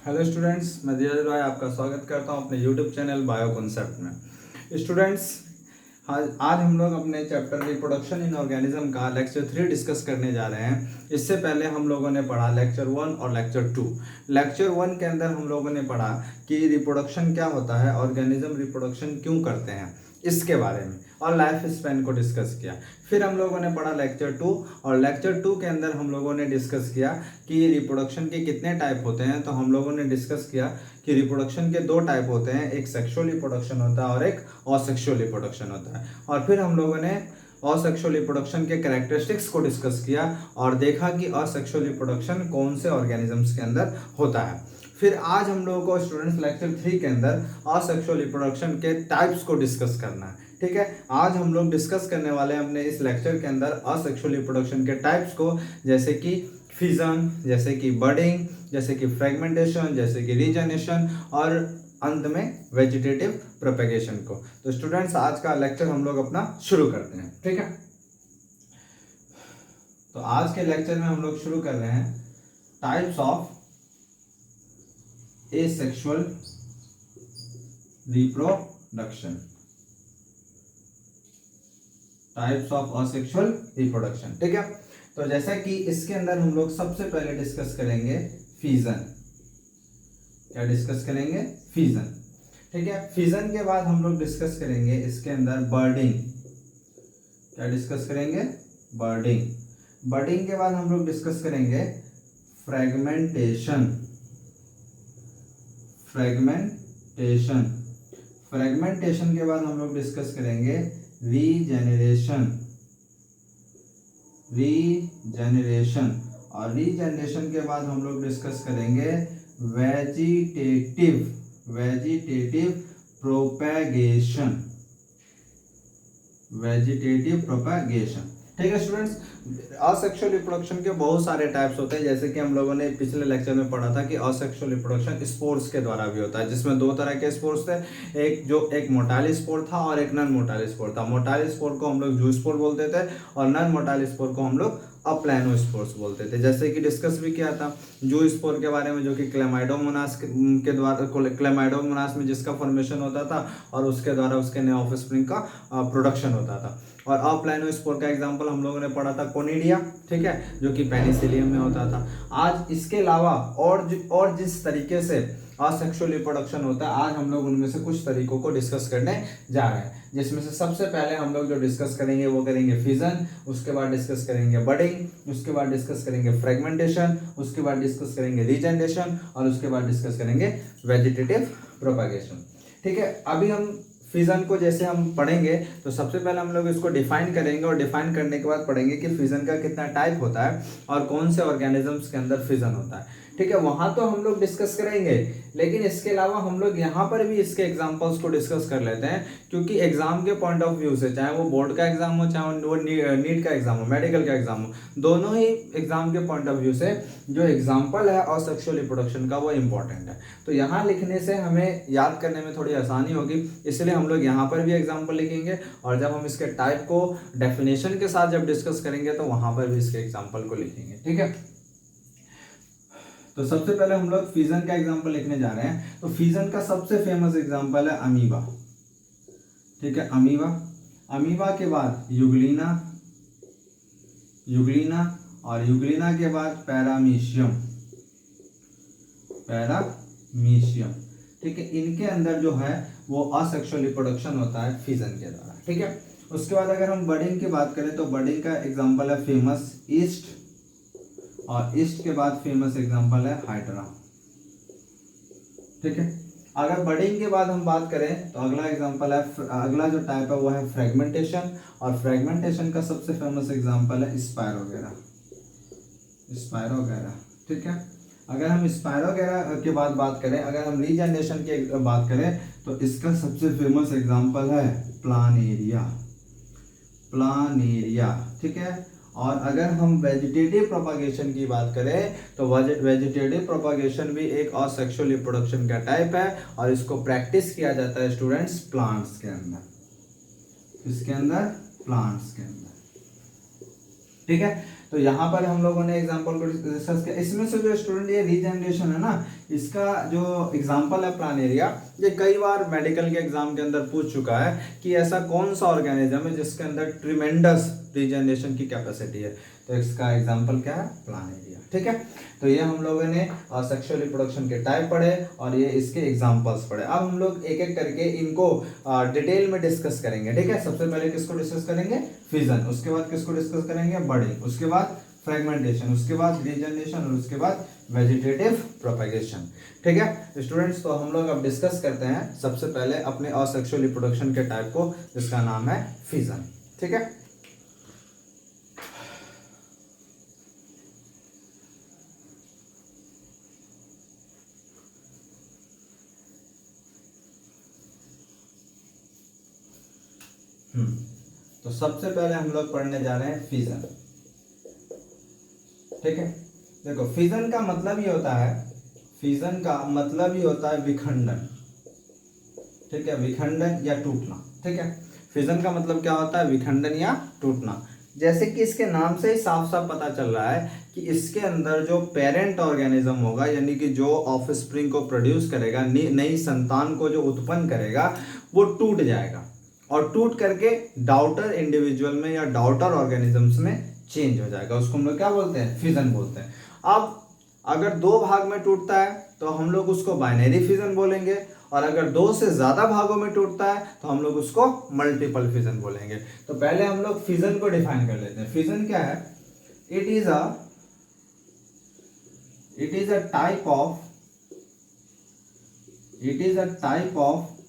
Hello students, मैं धीरज भाई आपका स्वागत करता हूं अपने यूट्यूब चैनल बायो कॉन्सेप्ट में। स्टूडेंट्स, आज हम लोग अपने चैप्टर रिप्रोडक्शन इन ऑर्गेनिज्म का लेक्चर 3 डिस्कस करने जा रहे हैं। इससे पहले हम लोगों ने पढ़ा लेक्चर 1 और लेक्चर 2। लेक्चर 1 के अंदर हम लोगों ने पढ़ा कि रिप्रोडक्शन क्या होता है, ऑर्गेनिज्म रिप्रोडक्शन क्यों करते हैं, इसके बारे में, और लाइफ स्पैन को डिस्कस किया। फिर हम लोगों ने पढ़ा लेक्चर 2, और लेक्चर 2 के अंदर हम लोगों ने डिस्कस किया कि रिप्रोडक्शन के कितने टाइप होते हैं। तो हम लोगों ने डिस्कस किया कि रिप्रोडक्शन के 2 टाइप होते हैं, एक सेक्सुअल रिप्रोडक्शन होता है और एक असेक्सुअल रिप्रोडक्शन होता है। और फिर हम लोगों ने असेक्सुअल रिप्रोडक्शन के कैरेक्टरिस्टिक्स को डिस्कस किया और देखा कि असेक्सुअल रिप्रोडक्शन कौन से ऑर्गेनिजम्स के अंदर होता है। फिर आज हम लोगों को स्टूडेंट्स लेक्चर 3 के अंदर असेक्सुअल रिप्रोडक्शन के टाइप्स को डिस्कस करना है। ठीक है, आज हम लोग डिस्कस करने वाले हैं अपने इस लेक्चर के अंदर असेक्सुअल रिप्रोडक्शन के टाइप्स को, जैसे कि फिजन, जैसे कि बडिंग, जैसे कि फ्रेगमेंटेशन, जैसे कि रीजनरेशन, और अंत में वेजिटेटिव प्रोपेगेशन को। तो स्टूडेंट्स, आज का लेक्चर हम लोग अपना शुरू करते हैं। ठीक है, तो आज के लेक्चर में हम लोग शुरू कर रहे हैं types of asexual reproduction. Types of asexual reproduction. ठीक है, तो जैसा कि इसके अंदर हम लोग सबसे पहले डिस्कस करेंगे फिजन। क्या डिस्कस करेंगे? फिजन। ठीक है, फिजन के बाद हम लोग डिस्कस करेंगे इसके अंदर बर्डिंग। क्या डिस्कस करेंगे? बर्डिंग। बर्डिंग के बाद हम लोग डिस्कस करेंगे फ्रेगमेंटेशन। फ्रेगमेंटेशन। फ्रेगमेंटेशन के बाद हम लोग डिस्कस करेंगे रीजेनरेशन। रीजेनरेशन। और रीजेनरेशन के बाद हम लोग डिस्कस करेंगे वेजिटेटिव प्रोपेगेशन। Vegetative propagation. ठीक है स्टूडेंट्स, असेक्सुअल रिप्रोडक्शन के बहुत सारे टाइप्स होते हैं, जैसे कि हम लोगों ने पिछले लेक्चर में पढ़ा था कि असेक्सुअल रिप्रोडक्शन स्पोर्स के द्वारा भी होता है, जिसमें 2 तरह के स्पोर्स थे, एक मोटाइल स्पोर था और एक नॉन मोटाइल स्पोर था। मोटाइल स्पोर को हम लोग जूस्पोर बोलते थे और नॉन मोटाइल स्पोर को हम लोग अप्लानोस्पोर्स बोलते थे। जैसे कि डिस्कस भी किया था जूस्पोर के बारे में, जो कि क्लेमाइडोमोनास के द्वारा, क्लेमाइडोमोनास में जिसका फॉर्मेशन होता था और उसके द्वारा उसके नए ऑफस्प्रिंग का प्रोडक्शन होता था। और अप्लानोस्पोर का एग्जांपल हम लोगों ने पढ़ा था कोनिडिया। ठीक है, जो कि पेनिसिलियम में होता था। आज इसके अलावा और जिस तरीके से असेक्सुअल रिप्रोडक्शन होता है, आज हम लोग उनमें से कुछ तरीकों को डिस्कस करने जा रहे हैं, जिसमें से सबसे पहले हम लोग जो डिस्कस करेंगे वो करेंगे फिजन, उसके बाद डिस्कस करेंगे बडिंग, उसके बाद डिस्कस करेंगे फ्रेगमेंटेशन, उसके बाद डिस्कस करेंगे रीजेनरेशन, और उसके बाद डिस्कस करेंगे वेजिटेटिव प्रोपेगेशन। ठीक है, अभी हम फिजन को जैसे हम पढ़ेंगे तो सबसे पहले हम लोग इसको डिफाइन करेंगे, और डिफाइन करने के बाद पढ़ेंगे कि फिजन का कितना टाइप होता है और कौन से ऑर्गेनिजम्स के अंदर फिजन होता है। ठीक है, वहां तो हम लोग डिस्कस करेंगे, लेकिन इसके अलावा हम लोग यहाँ पर भी इसके एग्जांपल्स को डिस्कस कर लेते हैं, क्योंकि एग्जाम के पॉइंट ऑफ व्यू से, चाहे वो बोर्ड का एग्जाम हो, चाहे वो नीट का एग्जाम हो, मेडिकल का एग्जाम हो, दोनों ही एग्जाम के पॉइंट ऑफ व्यू से जो एग्जाम्पल है असेक्सुअल रिप्रोडक्शन का वो इंपॉर्टेंट है। तो यहाँ लिखने से हमें याद करने में थोड़ी आसानी होगी, इसलिए हम लोग यहाँ पर भी एग्जाम्पल लिखेंगे, और जब हम इसके टाइप को डेफिनेशन के साथ जब डिस्कस करेंगे तो वहां पर भी इसके एग्जाम्पल को लिखेंगे। ठीक है, तो सबसे पहले हम लोग फिजन का एग्जांपल लिखने जा रहे हैं। तो फिजन का सबसे फेमस एग्जांपल है अमीबा। ठीक है, अमीबा। अमीबा के बाद युगलिना, युगलिना, और युगलिना के बाद पैरामीशियम। पैरामीशियम। ठीक है, इनके अंदर जो है वो असेक्सुअल रिप्रोडक्शन होता है फिजन के द्वारा। ठीक है, उसके बाद अगर हम बडिंग की बात करें तो बडिंग का एग्जांपल है फेमस ईस्ट, और ईस्ट के बाद फेमस एग्जांपल है हाइड्रा। ठीक है, अगर बडिंग के बाद हम बात करें तो अगला एग्जांपल है, अगला जो टाइप है वो है फ्रेगमेंटेशन, और फ्रेगमेंटेशन का सबसे फेमस एग्जांपल है स्पायरोगेरा। स्पायरोगेरा। ठीक है, अगर हम स्पायरोगेरा के बाद बात करें, अगर हम रीजनरेशन की बात करें तो इसका सबसे फेमस एग्जांपल है प्लानेरिया। प्लानेरिया। ठीक है, और अगर हम वेजिटेटिव प्रोपागेशन की बात करें तो वेजिटेटिव प्रोपागेशन भी एक असेक्सुअल रिप्रोडक्शन का टाइप है, और इसको प्रैक्टिस किया जाता है स्टूडेंट्स प्लांट्स के अंदर। इसके अंदर प्लांट्स के अंदर। ठीक है, तो यहाँ पर हम लोगों ने एग्जांपल को डिस्कस किया। इसमें से जो स्टूडेंट ये रीजनरेशन है ना, इसका जो एग्जांपल है प्लानेरिया, ये कई बार मेडिकल के एग्जाम के अंदर पूछ चुका है कि ऐसा कौन सा ऑर्गेनिज्म है जिसके अंदर ट्रिमेंडस रीजनरेशन की कैपेसिटी है। तो इसका एग्जांपल क्या है? प्लानेरिया। ठीक है, तो ये हम लोगों ने सेक्सुअल रिप्रोडक्शन के टाइप पढ़े और ये इसके एग्जांपल्स पढ़े। अब हम लोग एक एक करके इनको डिटेल में डिस्कस करेंगे। ठीक है, सबसे पहले किसको डिस्कस करेंगे? फिजन, उसके बाद किसको डिस्कस करेंगे? बर्डिंग, उसके बाद फ्रेगमेंटेशन, उसके बाद रीजनरेशन और उसके बाद वेजिटेटिव प्रोपेगेशन। ठीक है स्टूडेंट्स, तो हम लोग अब डिस्कस करते हैं सबसे पहले अपने असेक्सुअल रिप्रोडक्शन के टाइप को, जिसका नाम है फिजन। ठीक है, तो सबसे पहले हम लोग पढ़ने जा रहे हैं फिजन। ठीक है, देखो फिजन का मतलब ही होता है, फिजन का मतलब ही होता है विखंडन। ठीक है, विखंडन या टूटना। ठीक है, फिजन का मतलब क्या होता है? विखंडन या टूटना। जैसे कि इसके नाम से ही साफ साफ पता चल रहा है कि इसके अंदर जो पेरेंट ऑर्गेनिज्म होगा, यानी कि जो ऑफस्प्रिंग को प्रोड्यूस करेगा, नई संतान को जो उत्पन्न करेगा, वो टूट जाएगा और टूट करके डाउटर इंडिविजुअल में या डाउटर ऑर्गेनिजम्स में चेंज हो जाएगा। उसको हम लोग क्या बोलते हैं? फिजन बोलते हैं। अब अगर दो भाग में टूटता है तो हम लोग उसको बाइनरी फिजन बोलेंगे, और अगर दो से ज्यादा भागों में टूटता है तो हम लोग उसको मल्टीपल फिजन बोलेंगे। तो पहले हम लोग फिजन को डिफाइन कर लेते हैं। फिजन क्या है? It is a type of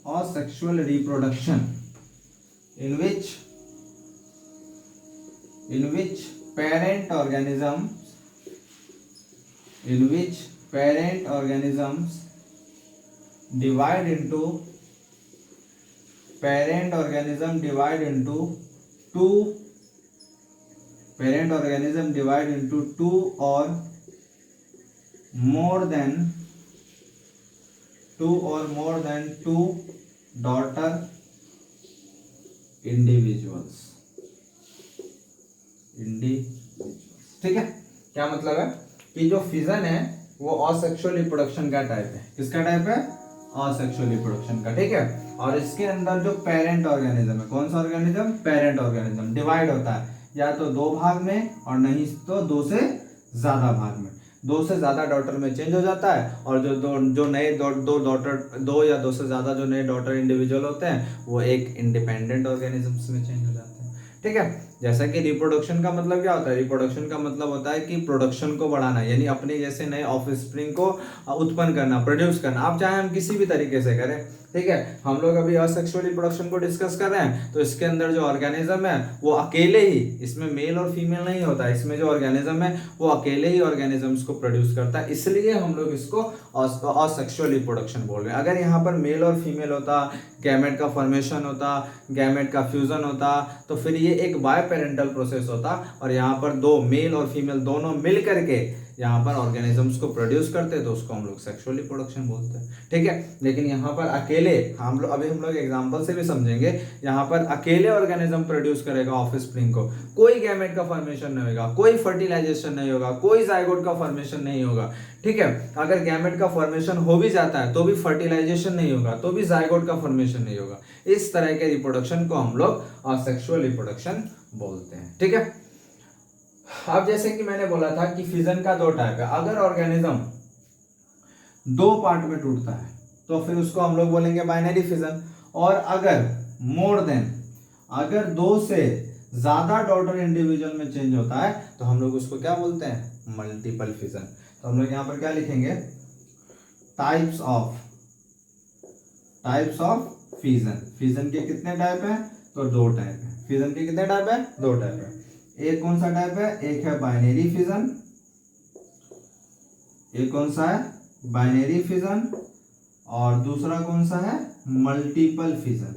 asexual reproduction in which parent organisms divide into two or more than two daughter individuals। ठीक है, क्या मतलब है कि जो फिजन है वो असेक्सुअल रिप्रोडक्शन का टाइप है। किसका टाइप है? असेक्सुअल रिप्रोडक्शन का। ठीक है, और इसके अंदर जो पेरेंट ऑर्गेनिज्म है, कौन सा ऑर्गेनिज्म? पेरेंट ऑर्गेनिज्म डिवाइड होता है या तो दो भाग में और नहीं तो दो से ज्यादा भाग में। दो से ज्यादा डॉटर में चेंज हो जाता है, और जो नए दो या दो से ज्यादा जो नए डॉटर इंडिविजुअल होते हैं वो एक इंडिपेंडेंट ऑर्गेनिजम्स में चेंज हो जाते हैं। ठीक है, जैसा कि रिप्रोडक्शन का मतलब क्या होता है? रिप्रोडक्शन का मतलब होता है कि प्रोडक्शन को बढ़ाना, यानी अपने जैसे नए ऑफस्प्रिंग को उत्पन्न करना, प्रोड्यूस करना। आप चाहे हम किसी भी तरीके से करें। ठीक है, हम लोग अभी असेक्सुअल रिप्रोडक्शन को डिस्कस कर रहे हैं, तो इसके अंदर जो ऑर्गेनिज्म है वो अकेले ही, इसमें मेल और फीमेल नहीं होता, इसमें जो ऑर्गेनिज्म है वो अकेले ही ऑर्गेनिजम्स को प्रोड्यूस करता है, इसलिए हम लोग इसको असेक्सुअल रिप्रोडक्शन बोल रहे हैं। अगर यहाँ पर मेल और फीमेल होता, गैमेट का फॉर्मेशन होता, गैमेट का फ्यूजन होता, तो फिर ये एक बायपेरेंटल प्रोसेस होता, और यहाँ पर दो मेल और फीमेल दोनों मिल करके यहाँ पर ऑर्गेनिजम्स को प्रोड्यूस करते, तो उसको हम लोग सेक्सुअल रिप्रोडक्शन बोलते हैं। ठीक है, लेकिन यहाँ पर अकेले हम लोग एग्जांपल से भी समझेंगे, यहाँ पर अकेले ऑर्गेनिज्म प्रोड्यूस करेगा ऑफस्प्रिंग को, कोई गैमेट का फॉर्मेशन नहीं होगा, कोई फर्टिलाइजेशन नहीं होगा, कोई जाइगोट का फॉर्मेशन नहीं होगा। ठीक है, अगर गैमेट का फॉर्मेशन हो भी जाता है तो भी फर्टिलाइजेशन नहीं होगा, तो भी जाइगोट का फॉर्मेशन नहीं होगा। इस तरह के रिप्रोडक्शन को हम लोग असेक्सुअल रिप्रोडक्शन बोलते हैं। ठीक है, अब जैसे कि मैंने बोला था कि फिजन का दो टाइप है। अगर ऑर्गेनिज्म दो पार्ट में टूटता है तो फिर उसको हम लोग बोलेंगे बाइनरी फिजन, और अगर दो से ज्यादा डॉटर इंडिविजुअल में चेंज होता है तो हम लोग उसको क्या बोलते हैं? Multiple fission. तो हम लोग यहाँ पर क्या लिखेंगे? Types of fission. फिजन के कितने टाइप हैं? तो दो टाइप है। फिजन के कितने टाइप है? दो टाइप है। एक कौन सा टाइप है? एक है बाइनरी फिजन। एक कौन सा है? Binary fission. और दूसरा कौन सा है? Multiple fission.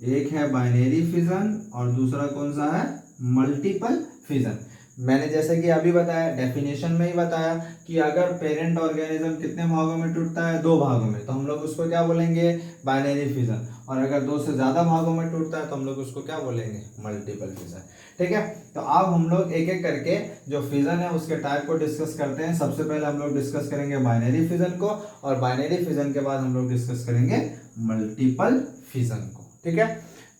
एक है बाइनरी फिजन और दूसरा कौन सा है? Multiple fission. मैंने जैसे कि अभी बताया, डेफिनेशन में ही बताया कि अगर पेरेंट ऑर्गेनिज्म कितने भागों में टूटता है, 2 भागों में, तो हम लोग उसको क्या बोलेंगे, बाइनरी फिजन। और अगर 2 से ज्यादा भागों में टूटता है तो हम लोग उसको क्या बोलेंगे, मल्टीपल फिजन। ठीक है, तो अब हम लोग एक एक करके जो फिजन है उसके टाइप को डिस्कस करते हैं। सबसे पहले हम लोग डिस्कस करेंगे बाइनरी फिजन को, और बाइनरी फिजन के बाद हम लोग डिस्कस करेंगे मल्टीपल फिजन को। ठीक है,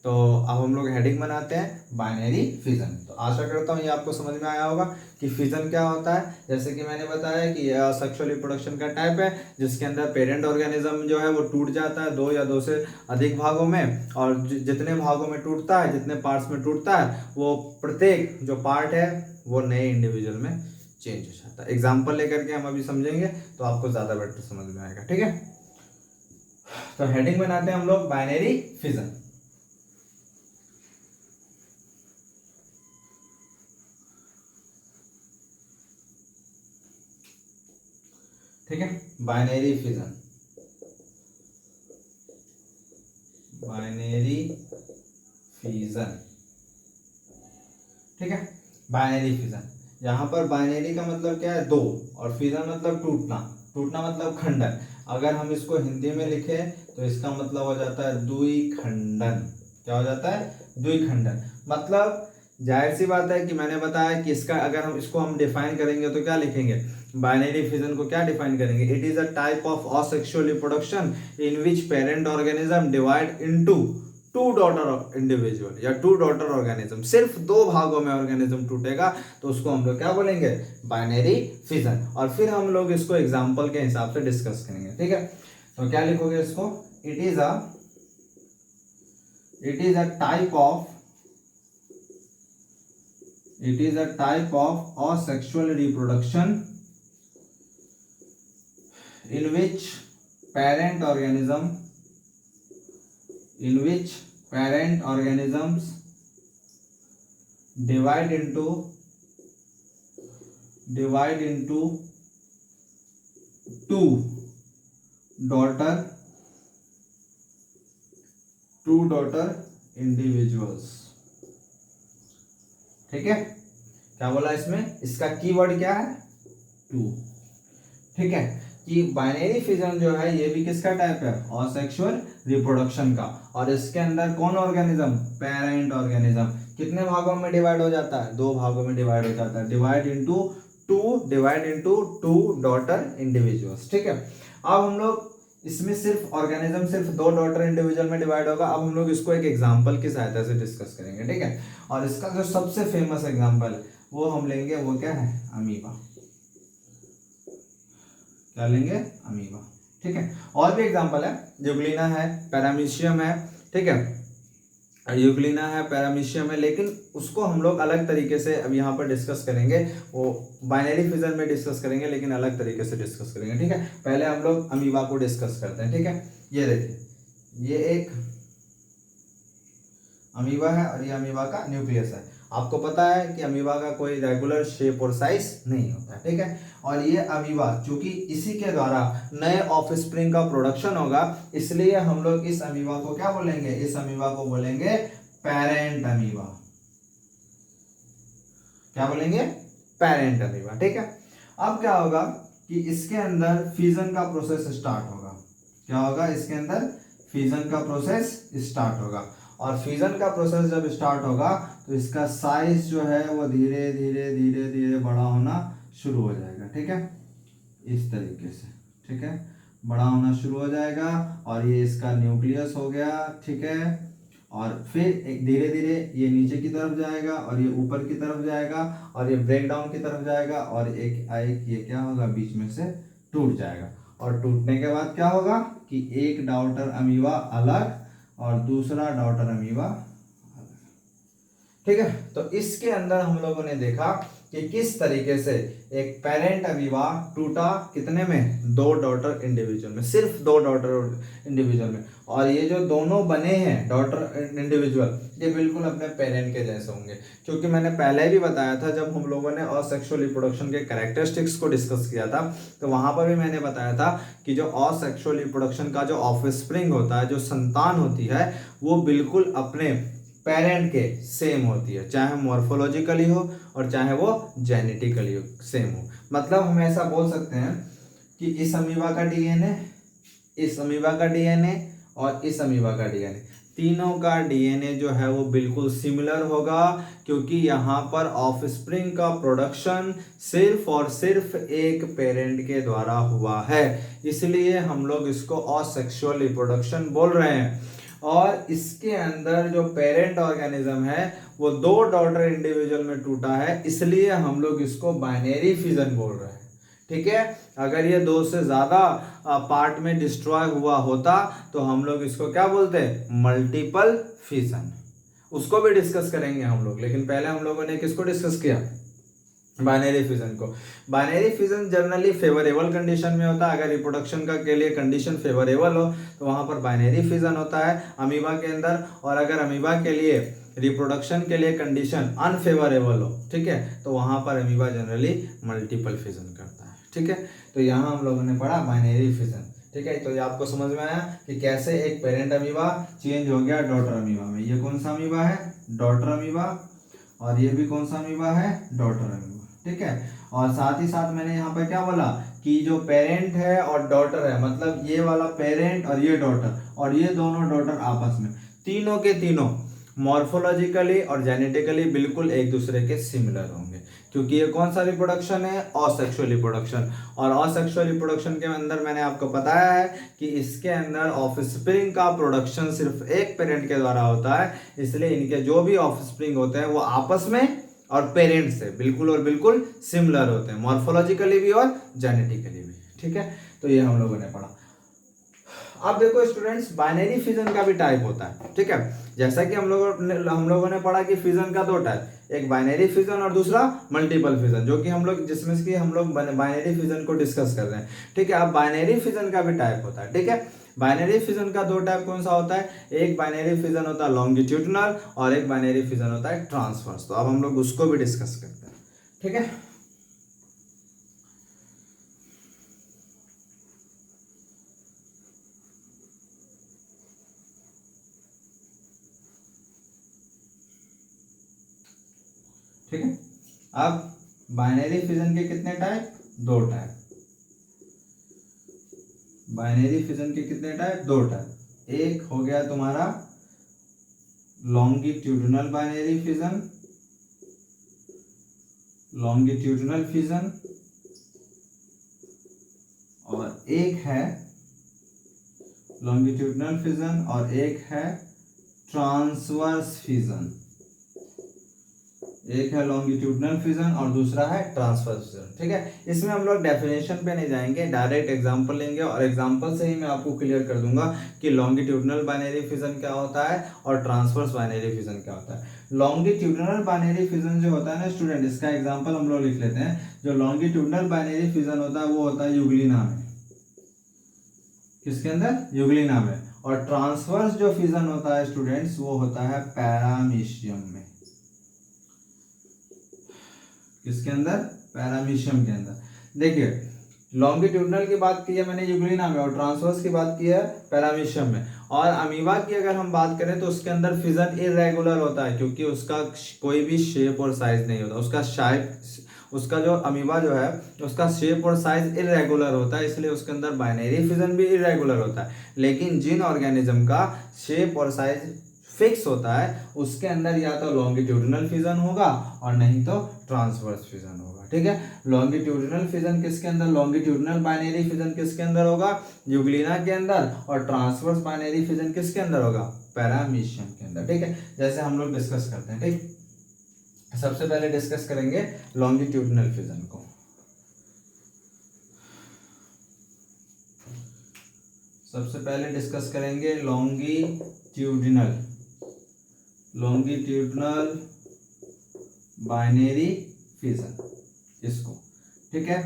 तो अब हम लोग हेडिंग बनाते हैं बाइनरी फिजन। तो आशा करता हूँ ये आपको समझ में आया होगा कि फिजन क्या होता है। जैसे कि मैंने बताया कि यह सेक्सुअल रिप्रोडक्शन का टाइप है जिसके अंदर पेरेंट ऑर्गेनिज्म जो है वो टूट जाता है 2 या 2 से अधिक भागों में, और जितने भागों में टूटता है, जितने पार्ट्स में टूटता है, वो प्रत्येक जो पार्ट है वो नए इंडिविजुअल में चेंज हो जाता है। एग्जाम्पल लेकर के हम अभी समझेंगे तो आपको ज्यादा बेटर समझ में आएगा। ठीक है, तो हेडिंग बनाते हैं हम लोग बाइनरी फिजन। ठीक है, बाइनरी फिजन, बाइनरी फिजन। ठीक है, बाइनरी फिजन, यहाँ पर बाइनरी का मतलब क्या है, 2, और फिजन मतलब टूटना। टूटना मतलब खंडन। अगर हम इसको हिंदी में लिखे तो इसका मतलब हो जाता है द्विखंडन। क्या हो जाता है, द्विखंडन। मतलब जाहिर सी बात है कि मैंने बताया कि इसका अगर हम इसको डिफाइन करेंगे तो क्या लिखेंगे, बाइनरी फिजन को क्या डिफाइन करेंगे, it is a type of asexual reproduction in which parent organism divide into 2 daughter individual या 2 डॉटर ऑर्गेनिज्म। सिर्फ 2 भागों में ऑर्गेनिज्म टूटेगा तो उसको हम लोग क्या बोलेंगे, बाइनरी फिजन। और फिर हम लोग इसको एग्जाम्पल के हिसाब से डिस्कस करेंगे। ठीक है, तो क्या लिखोगे इसको, it is a type of asexual reproduction in which parent organisms divide into 2 daughter individuals। ठीक है, क्या बोला इसमें, इसका कीवर्ड क्या है, 2। ठीक है, कि बाइनरी फिजन जो है ये भी किसका टाइप है, असेक्सुअल रिप्रोडक्शन का। और इसके अंदर कौन ऑर्गेनिज्म, पेरेंट ऑर्गेनिज्म। कितने भागों में डिवाइड हो जाता है, 2 भागों में डिवाइड हो जाता है। Divide into 2 daughter individuals. ठीक है, अब हम लोग इसमें सिर्फ ऑर्गेनिज्म सिर्फ 2 डॉटर इंडिविजुअल में डिवाइड होगा। अब हम लोग इसको एक एग्जांपल की सहायता से डिस्कस करेंगे। ठीक है, और इसका जो सबसे फेमस एग्जांपल है वो हम लेंगे, वो क्या है, अमीबा। क्या लेंगे, अमीबा। ठीक है, और भी एग्जांपल है, यूग्लिना है, पैरामीशियम है। ठीक है, यूग्लिना है, पैरामीशियम है, लेकिन उसको हम लोग अलग तरीके से अब यहाँ पर डिस्कस करेंगे। वो बाइनरी फिजन में डिस्कस करेंगे लेकिन अलग तरीके से डिस्कस करेंगे। ठीक है, पहले हम लोग अमीबा को डिस्कस करते हैं। ठीक है, ये देखिए, ये एक अमीबा है और ये अमीबा का न्यूक्लियस है। आपको पता है कि अमीबा का कोई रेगुलर शेप और साइज नहीं होता है। ठीक है, और ये अमीबा चूंकि इसी के द्वारा नए ऑफस्प्रिंग का प्रोडक्शन होगा, इसलिए हम लोग इस अमीबा को क्या बोलेंगे, इस अमीबा को बोलेंगे पेरेंट अमीबा। क्या बोलेंगे, पेरेंट अमीबा। ठीक है, अब क्या होगा कि इसके अंदर फिजन का प्रोसेस स्टार्ट होगा। क्या होगा, इसके अंदर फिजन का प्रोसेस स्टार्ट होगा। और फिजन का प्रोसेस जब स्टार्ट होगा तो इसका साइज जो है वो धीरे धीरे बड़ा होना शुरू हो जाएगा। ठीक है, इस तरीके से। ठीक है, बड़ा होना शुरू हो जाएगा और ये इसका न्यूक्लियस हो गया। ठीक है, और फिर एक धीरे धीरे ये नीचे की तरफ जाएगा और ये ऊपर की तरफ जाएगा और ये ब्रेक डाउन की तरफ जाएगा और एक ये क्या होगा, बीच में से टूट जाएगा। और टूटने के बाद क्या होगा कि एक डॉटर अमीबा अलग और दूसरा डॉटर अमीबा अलग। ठीक है, तो इसके अंदर हम लोगों ने देखा कि किस तरीके से एक पेरेंट अमीबा टूटा कितने में, 2 डॉटर इंडिविजुअल में, सिर्फ 2 डॉटर इंडिविजुअल में। और ये जो दोनों बने हैं डॉटर इंडिविजुअल, ये बिल्कुल अपने पेरेंट के जैसे होंगे। क्योंकि मैंने पहले भी बताया था जब हम लोगों ने असेक्सुअल रिप्रोडक्शन के कैरेक्टरिस्टिक्स को डिस्कस किया था, तो वहां पर भी मैंने बताया था कि जो असेक्सुअल रिप्रोडक्शन का जो ऑफस्प्रिंग होता है, जो संतान होती है, वो बिल्कुल अपने पेरेंट के सेम होती है, चाहे मॉर्फोलॉजिकली हो और चाहे वो जेनेटिकली हो, सेम हो। मतलब हम ऐसा बोल सकते हैं कि इस अमीबा का डीएनए, इस अमीबा का डीएनए और इस अमीबा का डीएनए, तीनों का डीएनए जो है वो बिल्कुल सिमिलर होगा, क्योंकि यहाँ पर ऑफस्प्रिंग का प्रोडक्शन सिर्फ और सिर्फ एक पेरेंट के द्वारा हुआ है, इसलिए हम लोग इसको असेक्सुअल रिप्रोडक्शन बोल रहे हैं। और इसके अंदर जो पेरेंट ऑर्गेनिज्म है वो दो डॉटर इंडिविजुअल में टूटा है, इसलिए हम लोग इसको बाइनरी फिजन बोल रहे हैं। ठीक है, अगर ये दो से ज्यादा पार्ट में डिस्ट्रॉय हुआ होता तो हम लोग इसको क्या बोलते हैं, मल्टीपल फिजन। उसको भी डिस्कस करेंगे हम लोग, लेकिन पहले हम लोगों ने किसको डिस्कस किया, बाइनरी फिजन को। Binary fission generally favourable condition में होता है, अगर रिप्रोडक्शन का के लिए कंडीशन फेवरेबल हो तो वहां पर बाइनरी फिजन होता है अमीबा के अंदर, और अगर अमीबा के लिए रिप्रोडक्शन के लिए कंडीशन अनफेवरेबल हो, ठीक है, तो वहां पर अमीबा जनरली मल्टीपल फिजन करता है। ठीक है, तो यहाँ हम लोगों ने पढ़ा बाइनरी फिजन। ठीक है, तो ये आपको समझ में आया कि कैसे एक पेरेंट अमीबा चेंज हो गया डॉटर अमीबा में। ये कौन सा अमीबा है, डॉटर अमीबा, और ये भी कौन सा अमीबा है, डॉटर अमीबा। ठीक है, और साथ ही साथ मैंने यहाँ पर क्या बोला कि जो पेरेंट है और डॉटर है, मतलब ये वाला पेरेंट और ये डॉटर, और ये दोनों डॉटर आपस में तीनों के तीनों मॉर्फोलॉजिकली और जेनेटिकली बिल्कुल एक दूसरे के सिमिलर होंगे, क्योंकि ये कौन सा रिप्रोडक्शन है, असेक्सुअल रिप्रोडक्शन। और असेक्सुअल रिप्रोडक्शन के अंदर मैंने आपको बताया है कि इसके अंदर ऑफस्प्रिंग का प्रोडक्शन सिर्फ एक पेरेंट के द्वारा होता है, इसलिए इनके जो भी ऑफस्प्रिंग होते हैं वो आपस में और पेरेंट से बिल्कुल और बिल्कुल सिमिलर होते हैं, मॉर्फोलॉजिकली भी और जेनेटिकली भी। ठीक है, तो ये हम लोगों ने पढ़ा। अब देखो स्टूडेंट्स, बाइनरी फिजन का भी टाइप होता है। ठीक है, जैसा कि हम लोगों ने पढ़ा कि फिजन का दो टाइप, एक बाइनरी फिजन और दूसरा मल्टीपल फिजन, जो कि हम लोग जिसमें कि हम लोग बाइनरी फिजन को डिस्कस कर रहे हैं। ठीक है, अब बाइनरी फिजन का भी टाइप होता है। ठीक है, बाइनरी फिजन का दो टाइप कौन सा होता है, एक बाइनरी फिजन होता है लॉन्गिट्यूडनल और एक बाइनरी फिजन होता है ट्रांसवर्स। तो अब हम लोग उसको भी डिस्कस करते हैं। ठीक है, ठीक है, अब बाइनरी फिजन के कितने टाइप, दो टाइप। बाइनरी फिजन के कितने टाइप, दो टाइप। एक हो गया तुम्हारा longitudinal binary fission, longitudinal fission, और एक है लॉन्गिट्यूडनल फिजन और एक है ट्रांसवर्स फिजन। एक है लॉन्गिट्यूडनल फिजन और दूसरा है ट्रांसवर्स फिजन। ठीक है, इसमें हम लोग डेफिनेशन पे नहीं जाएंगे, डायरेक्ट एग्जांपल लेंगे और एग्जांपल से ही मैं आपको क्लियर कर दूंगा कि लॉन्गिट्यूडनल बाइनरी फिजन क्या होता है और ट्रांसवर्स बाइनरी फिजन क्या होता है। लॉन्गिट्यूडनल बाइनरी फिजन जो होता है ना स्टूडेंट, इसका एग्जाम्पल हम लोग लिख लेते हैं। जो लॉन्गिट्यूडनल बाइनरी फिजन होता है वो होता है यूग्लिना में, किसके अंदर, यूग्लिना में। और ट्रांसवर्स जो फिजन होता है स्टूडेंट्स वो होता है पैरामीशियम में। किसके अंदर, पैरामीशियम के अंदर। देखिए, लॉन्गिट्यूडनल की बात की है मैंने यूग्लिना में, और ट्रांसवर्स की बात की है पैरामीशियम में। और अमीबा की अगर हम बात करें तो उसके अंदर फिजन इरेगुलर होता है, क्योंकि उसका कोई भी शेप और साइज नहीं होता, उसका जो अमीबा जो है उसका शेप और साइज इरेगुलर होता है, इसलिए उसके अंदर बाइनरी फिजन भी इरेगुलर होता है। लेकिन जिन ऑर्गेनिज्म का शेप और साइज फिक्स होता है उसके अंदर या तो लॉन्गिट्यूडनल फिजन होगा और नहीं तो ट्रांसवर्स फिजन होगा। ठीक है, लॉन्गिट्यूडनल फिजन किसके अंदर, लॉन्गिट्यूडनल बाइनरी फिजन किसके अंदर होगा, यूग्लिना के अंदर, और ट्रांसवर्स बाइनरी फिजन किसके अंदर होगा, पैरामीशियम के अंदर। ठीक है, जैसे हम लोग डिस्कस करते हैं। ठीक, सबसे पहले डिस्कस करेंगे लॉन्गिट्यूडनल फिजन को। सबसे पहले डिस्कस करेंगे लॉन्गिट्यूडनल बाइनरी फिजन, इसको। ठीक है,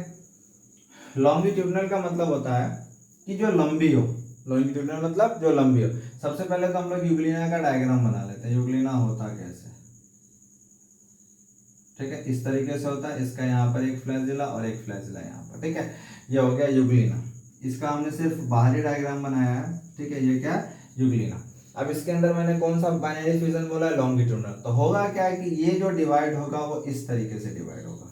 लॉन्गिट्यूडनल का मतलब होता है कि जो लंबी हो, लॉन्गिट्यूडनल मतलब जो लंबी हो। सबसे पहले तो हम लोग यूग्लिना का डायग्राम बना लेते हैं, यूग्लिना होता कैसे। ठीक है, इस तरीके से होता है, इसका यहाँ पर एक फ्लैजिला और एक फ्लैजिला यहाँ पर। ठीक है, ये हो गया यूग्लिना। इसका हमने सिर्फ बाहरी डायग्राम बनाया है। ठीक है, ये क्या, यूग्लिना। अब इसके अंदर मैंने कौन सा बाइनरी फिजन बोला है, लॉन्गिट्यूडनल। तो होगा क्या है कि ये जो डिवाइड होगा वो इस तरीके से डिवाइड होगा,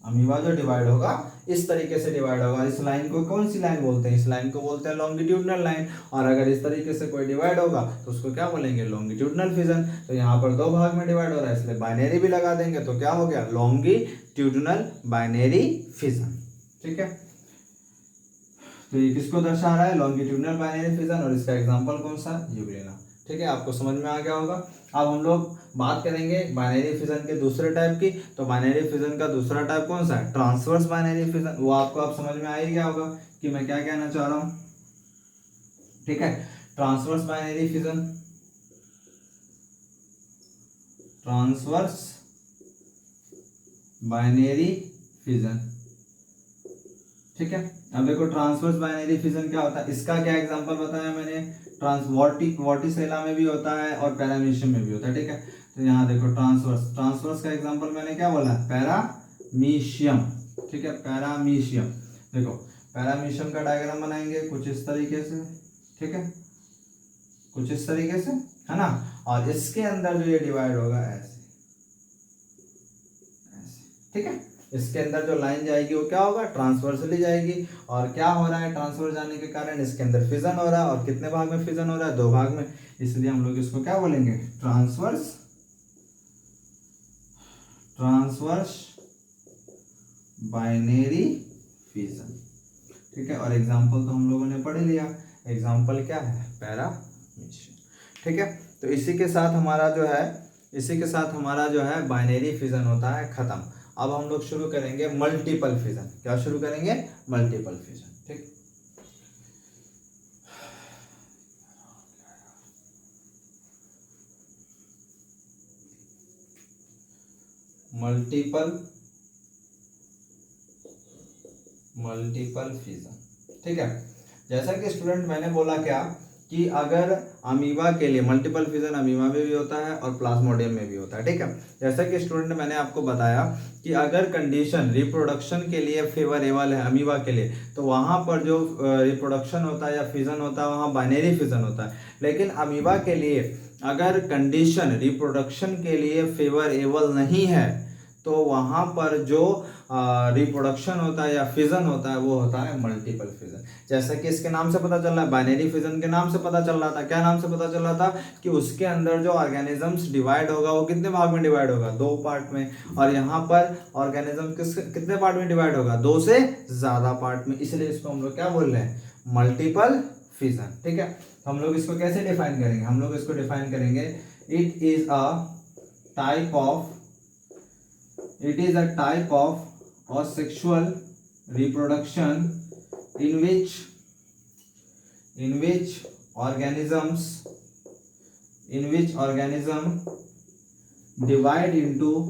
अमीबा जो डिवाइड होगा इस तरीके से डिवाइड होगा। इस लाइन को कौन सी लाइन बोलते हैं, इस लाइन को बोलते हैं लॉन्गिट्यूडनल लाइन। और अगर इस तरीके से कोई डिवाइड होगा तो उसको क्या बोलेंगे, लॉन्गिट्यूडनल फिजन। तो यहाँ पर दो भाग में डिवाइड हो रहा है इसलिए बाइनरी भी लगा देंगे, तो क्या हो गया, लॉन्गिट्यूडनल बाइनरी फिजन। ठीक है, तो ये किसको दर्शा रहा है, लॉन्गिट्यूडनल बाइनरी फिजन। और इसका एग्जांपल कौन सा, यूग्रेना। ठीक है, आपको समझ में आ गया होगा। अब हम लोग बात करेंगे बाइनरी फिजन के दूसरे टाइप की। तो बाइनरी फिजन का दूसरा टाइप कौन सा है, ट्रांसवर्स बाइनरी फिजन। वो आपको अब समझ में आ ही गया होगा कि मैं क्या कहना चाह रहा हूँ। ठीक है, transverse binary fission, transverse binary fission. ठीक है, अब देखो ट्रांसवर्स बाइनरी फिजन क्या होता है, इसका क्या एग्जांपल बताया मैंने, वर्टिसेला में भी होता है और पैरामीशियम में भी होता है। ठीक है, तो यहाँ देखो ट्रांसवर्स का एग्जांपल मैंने क्या बोला, पैरामीशियम। ठीक है, पैरामीशियम। देखो पैरामीशियम का डायग्राम बनाएंगे कुछ इस तरीके से। ठीक है, कुछ इस तरीके से, है ना। और इसके अंदर जो ये डिवाइड होगा ऐसे, ठीक है, इसके अंदर जो लाइन जाएगी वो क्या होगा, ट्रांसवर्सली जाएगी। और क्या हो रहा है, ट्रांसवर्स जाने के कारण इसके अंदर फिजन हो रहा है। और कितने भाग में फिजन हो रहा है, दो भाग में, इसलिए हम लोग इसको क्या बोलेंगे, ट्रांसवर्स बाइनरी फिजन। ठीक है, और एग्जांपल तो हम लोगों ने पढ़ लिया, एग्जांपल क्या है, पैरामीशियम। ठीक है, तो इसी के साथ हमारा जो है बाइनरी फिजन होता है खत्म। अब हम लोग शुरू करेंगे मल्टीपल फिजन। क्या शुरू करेंगे, मल्टीपल फिजन। ठीक, मल्टीपल फिजन। ठीक है, जैसा कि स्टूडेंट मैंने बोला क्या कि अगर अमीबा के लिए मल्टीपल फिजन अमीबा में भी होता है और प्लाज्मोडियम में भी होता है। ठीक है, जैसा कि स्टूडेंट मैंने आपको बताया कि अगर कंडीशन रिप्रोडक्शन के लिए फेवरेबल है अमीबा के लिए, तो वहाँ पर जो रिप्रोडक्शन होता है या फिजन होता है वहाँ बाइनरी फिजन होता है। लेकिन अमीबा के लिए अगर कंडीशन रिप्रोडक्शन के लिए फेवरेबल नहीं है तो वहाँ पर जो रिप्रोडक्शन होता है या फिजन होता है वो होता है मल्टीपल फिजन। जैसा कि इसके नाम से पता चल रहा है, बाइनरी फिजन के नाम से पता चल रहा था, क्या नाम से पता चल रहा था कि उसके अंदर जो ऑर्गेनिजम्स डिवाइड होगा वो कितने भाग में डिवाइड होगा, दो पार्ट में। और यहाँ पर ऑर्गेनिज्म कितने पार्ट में डिवाइड होगा, दो से ज्यादा पार्ट में, इसलिए इसको हम लोग क्या बोल रहे हैं, मल्टीपल फिजन। ठीक है, हम लोग इसको कैसे डिफाइन करेंगे, हम लोग इसको डिफाइन करेंगे, it is a type of asexual reproduction in which organism divide into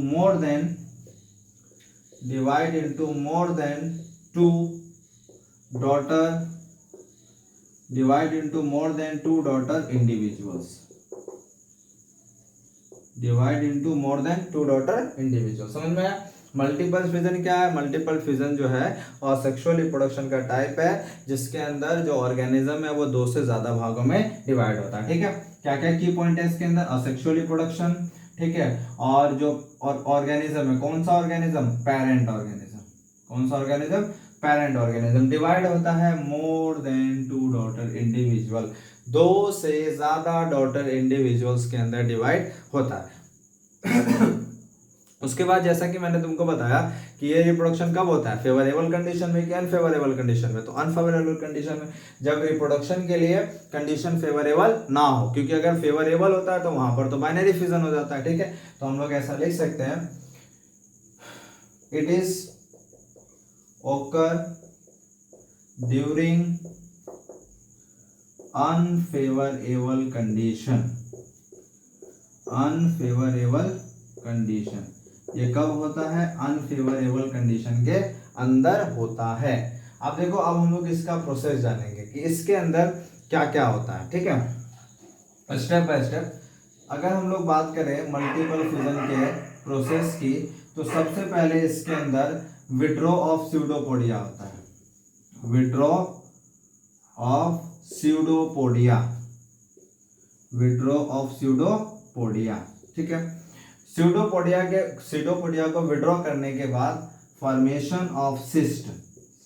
more than two daughter individuals, समझ में आया। मल्टीपल फिजन क्या है, मल्टीपल फिजन जो है और सेक्सुअल रिप्रोडक्शन का टाइप है जिसके अंदर जो ऑर्गेनिज्म है वो दो से ज्यादा भागों में डिवाइड होता है। ठीक है, क्या क्या की पॉइंट है इसके अंदर, असेक्सुअल रिप्रोडक्शन। ठीक है, और जो ऑर्गेनिज्म है, कौन सा ऑर्गेनिज्म, पेरेंट ऑर्गेनिज्म। कौन सा ऑर्गेनिज्म, पेरेंट ऑर्गेनिज्म। डिवाइड होता है more than two daughter individual, दो से ज्यादा डॉटर इंडिविजुअल्स के अंदर डिवाइड होता है। उसके बाद जैसा कि मैंने तुमको बताया कि ये रिप्रोडक्शन कब होता है, फेवरेबल कंडीशन में कि अनफेवरेबल कंडीशन में। तो अनफेवरेबल कंडीशन में, जब रिप्रोडक्शन के लिए कंडीशन फेवरेबल ना हो, क्योंकि अगर फेवरेबल होता है तो वहां पर तो बाइनरी फिजन हो जाता है। ठीक है, तो हम लोग ऐसा लिख सकते हैं, it is occur during unfavorable condition। ये कब होता है, अनफेवरेबल कंडीशन के अंदर होता है। अब देखो, अब हम लोग इसका प्रोसेस जानेंगे कि इसके अंदर क्या क्या होता है। ठीक है, स्टेप बाय स्टेप अगर हम लोग बात करें मल्टीपल फिजन के प्रोसेस की, तो सबसे पहले इसके अंदर विड्रॉ ऑफ स्यूडोपोडिया होता है। Withdraw of pseudopodia, withdraw of pseudopodia. ठीक है, स्यूडोपोडिया को विड्रॉ करने के बाद फॉर्मेशन ऑफ सिस्ट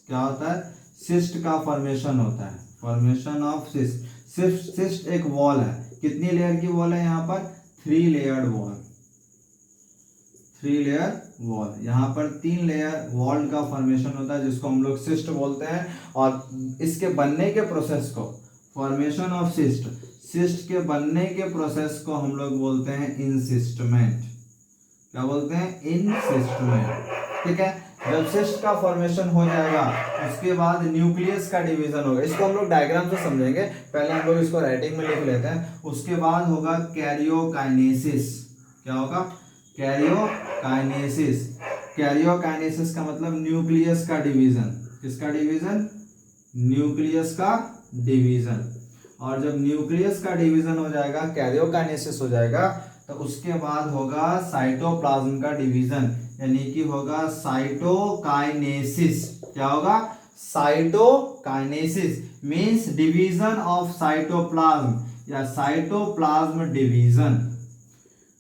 क्या होता है, सिस्ट का फॉर्मेशन होता है, फॉर्मेशन ऑफ सिस्ट। सिस्ट एक वॉल है, कितनी लेयर की वॉल है यहाँ पर, 3 लेयर्ड वॉल, 3 लेयर वॉल। यहाँ पर 3 लेयर वॉल का फॉर्मेशन होता है जिसको हम लोग सिस्ट बोलते हैं। और इसके बनने के प्रोसेस को, फॉर्मेशन ऑफ सिस्ट, सिस्ट के बनने के प्रोसेस को हम लोग बोलते हैं इंसिस्टमेंट। क्या बोलते हैं, इंसिस्टमेंट। ठीक है, जब सिस्ट का फॉर्मेशन हो जाएगा उसके बाद न्यूक्लियस का डिवीजन होगा। इसको हम लोग डायग्राम से समझेंगे, पहले हम लोग इसको राइटिंग में लिख लेते हैं। उसके बाद होगा कैरियोकाइनेसिस। क्या होगा, कैरियोकाइनेसिस। कैरियोकाइनेसिस का मतलब न्यूक्लियस का डिवीजन। किसका डिवीजन, न्यूक्लियस का डिवीजन। और जब न्यूक्लियस का डिवीजन हो जाएगा, कैरियोकाइनेसिस हो जाएगा, तो उसके बाद होगा साइटोप्लाज्म का डिवीजन, यानी कि होगा साइटोकाइनेसिस। क्या होगा, cytokinesis means division of cytoplasm या cytoplasm division,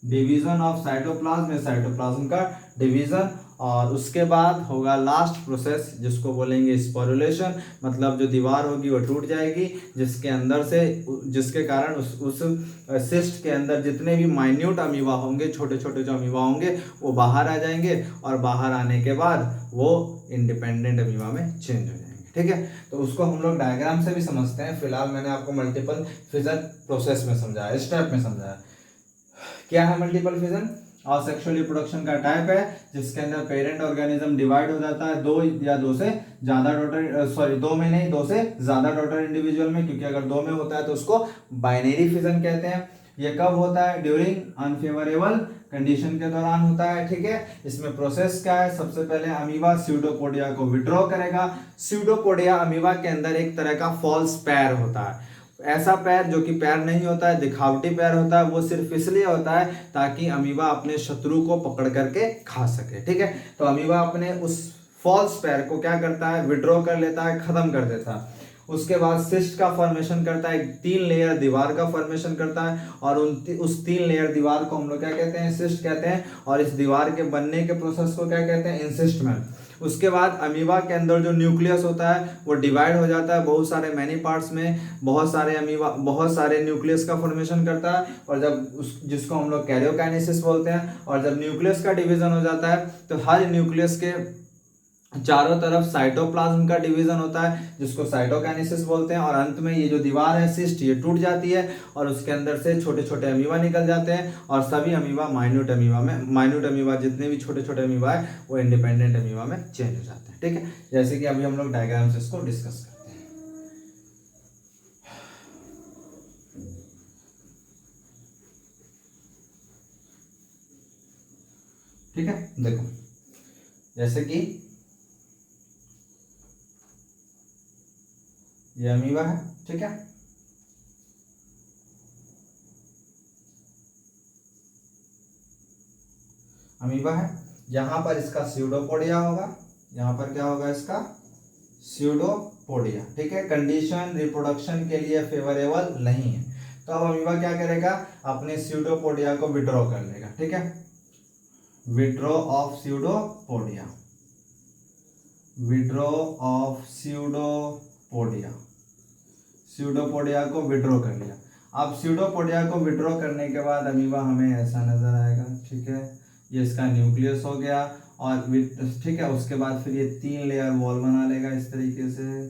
division of cytoplasm या साइटोप्लाज्म का डिवीजन। और उसके बाद होगा लास्ट प्रोसेस जिसको बोलेंगे स्पोरुलेशन, मतलब जो दीवार होगी वो टूट जाएगी, जिसके अंदर से, जिसके कारण उस सिस्ट के अंदर जितने भी माइन्यूट अमीबा होंगे, छोटे छोटे जो अमीबा होंगे, वो बाहर आ जाएंगे। और बाहर आने के बाद वो इंडिपेंडेंट अमीबा में चेंज हो जाएंगे। ठीक है, तो उसको हम लोग डायग्राम से भी समझते हैं। फिलहाल मैंने आपको मल्टीपल फिजन प्रोसेस में समझाया, स्टेप में समझाया। क्या है मल्टीपल फिजन, और सेक्सुअल रिप्रोडक्शन का टाइप है जिसके अंदर पेरेंट ऑर्गेनिज्म डिवाइड हो जाता है 2 या 2 से ज्यादा डॉटर, सॉरी 2 में नहीं, 2 से ज्यादा डॉटर इंडिविजुअल में, क्योंकि अगर 2 में होता है तो उसको बाइनरी फिजन कहते हैं। ये कब होता है, ड्यूरिंग अनफेवरेबल कंडीशन के दौरान होता है। ठीक है, इसमें प्रोसेस क्या है, सबसे पहले अमीबा स्यूडोपोडिया को विड्रॉ करेगा। स्यूडोपोडिया अमीबा के अंदर एक तरह का फॉल्स पैर होता है, ऐसा पैर जो कि पैर नहीं होता है, दिखावटी पैर होता है। वो सिर्फ इसलिए होता है ताकि अमीबा अपने शत्रु को पकड़ करके खा सके। ठीक है, तो अमीबा अपने उस फॉल्स पैर को क्या करता है, विड्रॉ कर लेता है, खत्म कर देता है। उसके बाद सिस्ट का फॉर्मेशन करता है, 3 लेयर दीवार का फॉर्मेशन करता है। और उस 3 लेयर दीवार को हम लोग क्या कहते हैं, सिस्ट कहते हैं। और इस दीवार के बनने के प्रोसेस को क्या कहते हैं, इंसिस्टमेंट। उसके बाद अमीबा के अंदर जो न्यूक्लियस होता है वो डिवाइड हो जाता है बहुत सारे मैनी पार्ट्स में, बहुत सारे अमीबा, बहुत सारे न्यूक्लियस का फॉर्मेशन करता है। और जब जिसको हम लोग कैरियोकाइनेसिस बोलते हैं। और जब न्यूक्लियस का डिवीजन हो जाता है तो हर न्यूक्लियस के चारों तरफ साइटोप्लाज्म का डिवीजन होता है जिसको साइटोकाइनेसिस बोलते हैं। और अंत में ये जो दीवार है सिस्ट, ये टूट जाती है और उसके अंदर से छोटे छोटे अमीबा निकल जाते हैं। और सभी अमीबा माइन्यूट अमीबा जितने भी छोटे छोटे अमीबा है वो इंडिपेंडेंट अमीबा में चेंज हो जाते हैं। ठीक है, जैसे कि अभी हम लोग डायग्राम से इसको डिस्कस करते हैं। ठीक है, देखो जैसे कि ये अमीबा है। ठीक है, अमीबा है, यहां पर इसका स्यूडोपोडिया होगा, यहां पर क्या होगा, इसका स्यूडोपोडिया। ठीक है, कंडीशन रिप्रोडक्शन के लिए फेवरेबल नहीं है, तो अब अमीबा क्या करेगा, अपने स्यूडोपोडिया को विड्रॉ कर लेगा। ठीक है, withdraw of pseudopodia, withdraw of pseudopodia, pseudopodia को विड्रॉ कर लिया। अब स्यूडोपोडिया को विड्रॉ करने के बाद अमीबा हमें ऐसा नजर आएगा। ठीक है, ये इसका न्यूक्लियस हो गया। और ठीक है, उसके बाद फिर ये 3 लेयर वॉल बना लेगा इस तरीके से।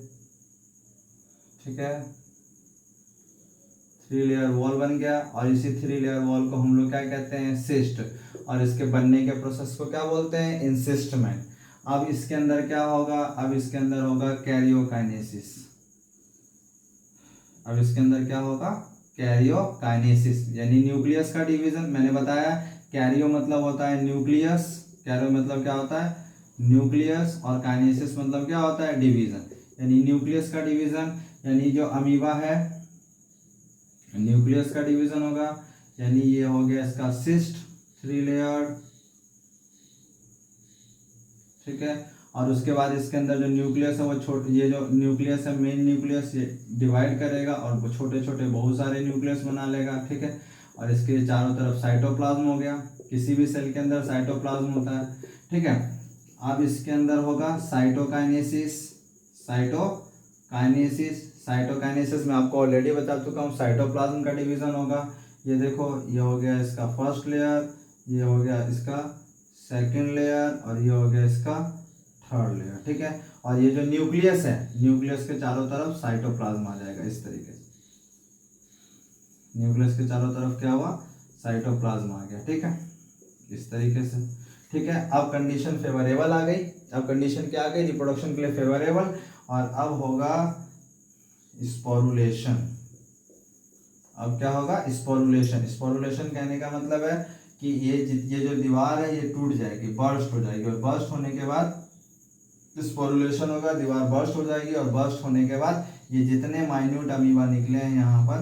ठीक है, 3 लेयर वॉल बन गया। और इसी 3 लेयर वॉल को हम लोग क्या कहते हैं, सिस्ट। और इसके बनने के प्रोसेस को क्या बोलते हैं, इंसिस्टमेंट। अब इसके अंदर क्या होगा, अब इसके अंदर होगा कैरियोकाइनेसिस। अब इसके अंदर क्या होगा, कैरियोकाइनेसिस, यानी न्यूक्लियस का डिवीजन। मैंने बताया कैरियो मतलब होता है न्यूक्लियस, कैरियो मतलब क्या होता है, न्यूक्लियस। और काइनेसिस मतलब क्या होता है, डिवीजन, यानी न्यूक्लियस का डिवीजन। यानी जो अमीबा है न्यूक्लियस का डिवीजन होगा, यानी ये हो गया इसका सिस्ट 3 लेयर। ठीक है, और उसके बाद इसके अंदर जो न्यूक्लियस है वो छोटे, ये जो न्यूक्लियस है मेन न्यूक्लियस, ये डिवाइड करेगा और वो छोटे छोटे बहुत सारे न्यूक्लियस बना लेगा, ठीक है। और इसके चारों तरफ साइटोप्लाज्म हो गया, किसी भी सेल के अंदर साइटोप्लाज्म होता है, ठीक है। अब इसके अंदर होगा साइटोकाइनेसिस। साइटोकाइनेसिस में आपको ऑलरेडी बता चुका हूँ, साइटोप्लाज्म का डिवीजन होगा। ये देखो, ये हो गया इसका फर्स्ट लेयर, ये हो गया इसका सेकंड लेयर और ये हो गया इसका थर्ड लेयर, ठीक है। और ये जो न्यूक्लियस है, न्यूक्लियस के चारों तरफ साइटोप्लाज्म आ जाएगा इस तरीके से। न्यूक्लियस के चारों तरफ क्या हुआ, साइटोप्लाज्म आ गया, ठीक है, इस तरीके से, ठीक है। अब कंडीशन फेवरेबल आ गई। अब कंडीशन क्या आ गई, रिप्रोडक्शन के लिए फेवरेबल। और अब होगा स्पोरुलेशन। अब क्या होगा, स्पोरुलेशन। स्पोरुलेशन कहने का मतलब है कि ये जो दीवार है ये टूट जाएगी, बर्स्ट हो जाएगी, और बर्स्ट होने के बाद स्पोरुलेशन होगा, दीवार बर्स्ट हो जाएगी। और बर्स्ट होने के बाद ये जितने माइन्यूट अमीबा निकले हैं यहाँ पर,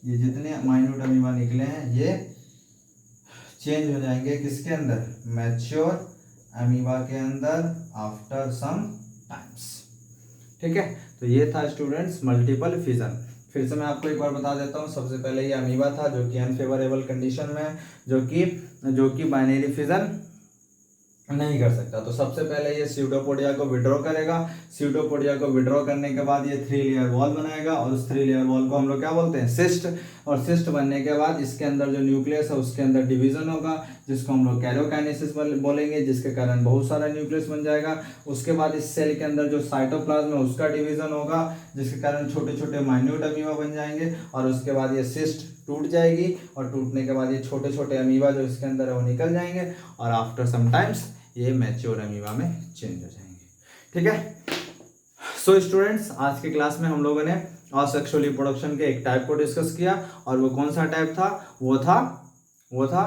ये जितने माइन्यूट अमीबा निकले हैं ये चेंज हो जाएंगे किसके अंदर, मैच्योर अमीबा के अंदर आफ्टर सम टाइम्स, ठीक है। तो ये था स्टूडेंट्स मल्टीपल फिजन। फिर से मैं आपको एक बार बता देता हूँ। सबसे पहले ये अमीबा था जो कि अनफेवरेबल कंडीशन में, जो कि बाइनरी फिजन नहीं कर सकता। तो सबसे पहले ये स्यूडोपोडिया को विड्रॉ करेगा। स्यूडोपोडिया को विड्रॉ करने के बाद ये 3 लेयर वॉल बनाएगा, और उस 3 लेयर वॉल को हम लोग क्या बोलते हैं, सिस्ट। और सिस्ट बनने के बाद इसके अंदर जो न्यूक्लियस है उसके अंदर डिवीजन होगा, जिसको हम लोग कैरियोकाइनेसिस बोलेंगे, जिसके कारण बहुत सारा न्यूक्लियस बन जाएगा। उसके बाद इस सेल के अंदर जो साइटोप्लाज्म है उसका डिवीजन होगा, जिसके कारण छोटे छोटे माइन्यूट अमीबा बन जाएंगे। और उसके बाद ये सिस्ट टूट जाएगी, और टूटने के बाद ये छोटे छोटे अमीबा जो इसके अंदर है वो निकल जाएंगे, और आफ्टर सम टाइम्स ये मैच्योर अमीबा में चेंज हो जाएंगे, ठीक है। सो स्टूडेंट्स, आज की क्लास में हम लोगों ने असेक्सुअल रिप्रोडक्शन के एक टाइप को डिस्कस किया, और वो कौन सा टाइप था, वो था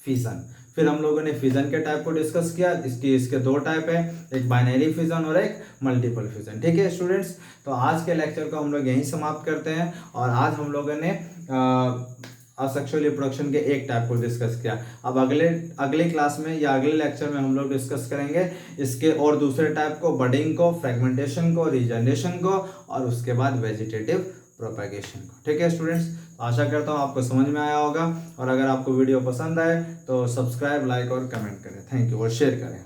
फिजन। फिर हम लोगों ने फिजन के टाइप को डिस्कस किया। इसके 2 टाइप है, एक बाइनरी फिजन और एक मल्टीपल फिजन, ठीक है स्टूडेंट्स। तो आज के लेक्चर को हम लोग यहीं समाप्त करते हैं, और आज हम लोगों ने असेक्सुअल रिप्रोडक्शन के एक टाइप को डिस्कस किया। अब अगले क्लास में या अगले लेक्चर में हम लोग डिस्कस करेंगे इसके और दूसरे टाइप को, बडिंग को, फ्रेगमेंटेशन को, रीजनरेशन को, और उसके बाद वेजिटेटिव प्रोपेगेशन को, ठीक है स्टूडेंट्स। तो आशा करता हूँ आपको समझ में आया होगा, और अगर आपको वीडियो पसंद आए तो सब्सक्राइब, लाइक और कमेंट करें। थैंक यू, और शेयर करें।